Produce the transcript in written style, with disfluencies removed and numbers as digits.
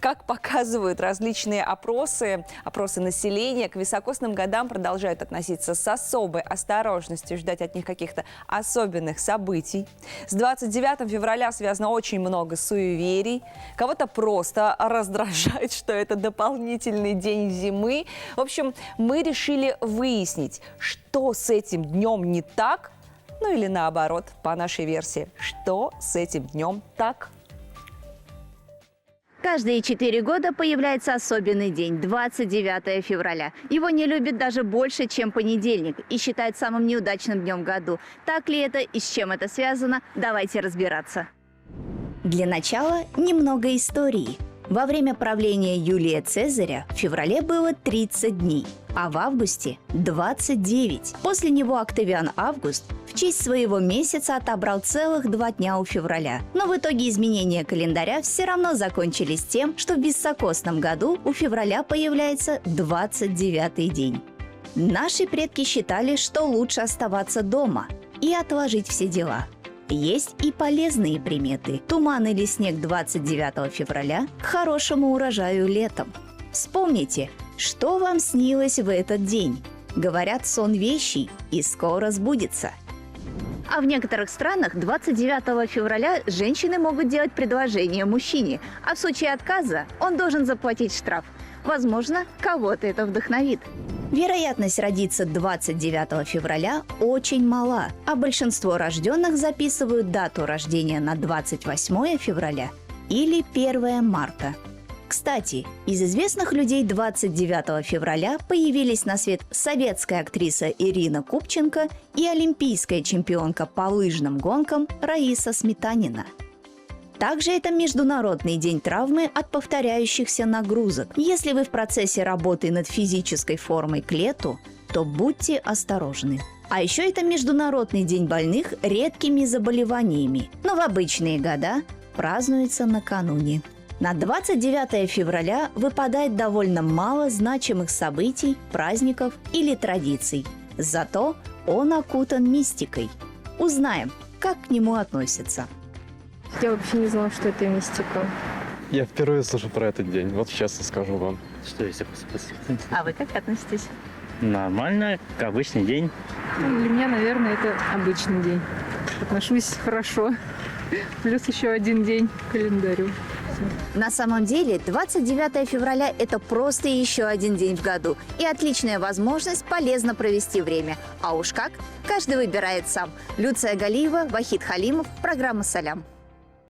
Как показывают различные опросы населения, к високосным годам продолжают относиться с особой осторожностью, ждать от них каких-то особенных событий. С 29 февраля связано очень много суеверий. Кого-то просто раздражает, что это дополнительный день зимы. В общем, мы решили выяснить, что с этим днем не так, ну или наоборот, по нашей версии, что с этим днем так. Каждые 4 года появляется особенный день – 29 февраля. Его не любят даже больше, чем понедельник, и считают самым неудачным днем в году. Так ли это и с чем это связано? Давайте разбираться. Для начала немного истории. Во время правления Юлия Цезаря в феврале было 30 дней, а в августе – 29. После него Октавиан Август в честь своего месяца отобрал целых 2 дня у февраля. Но в итоге изменения календаря все равно закончились тем, что в високосном году у февраля появляется 29-й день. Наши предки считали, что лучше оставаться дома и отложить все дела. Есть и полезные приметы. Туман или снег 29 февраля к хорошему урожаю летом. Вспомните, что вам снилось в этот день. Говорят, сон вещий и скоро сбудется. А в некоторых странах 29 февраля женщины могут делать предложение мужчине, а в случае отказа он должен заплатить штраф. Возможно, кого-то это вдохновит. Вероятность родиться 29 февраля очень мала, а большинство рожденных записывают дату рождения на 28 февраля или 1 марта. Кстати, из известных людей 29 февраля появились на свет советская актриса Ирина Купченко и олимпийская чемпионка по лыжным гонкам Раиса Сметанина. Также это Международный день травмы от повторяющихся нагрузок. Если вы в процессе работы над физической формой к лету, то будьте осторожны. А еще это Международный день больных редкими заболеваниями, но в обычные года празднуется накануне. На 29 февраля выпадает довольно мало значимых событий, праздников или традиций. Зато он окутан мистикой. Узнаем, как к нему относятся. Я вообще не знала, что это мистика. Я впервые слышу про этот день, вот честно скажу вам. Что есть такой способ? А вы как относитесь? Нормально, как обычный день. Для меня, наверное, это обычный день. Отношусь хорошо. Плюс еще один день к календарю. На самом деле 29 февраля – это просто еще один день в году и отличная возможность полезно провести время. А уж как? Каждый выбирает сам. Люция Галиева, Вахид Халимов, программа «Салям».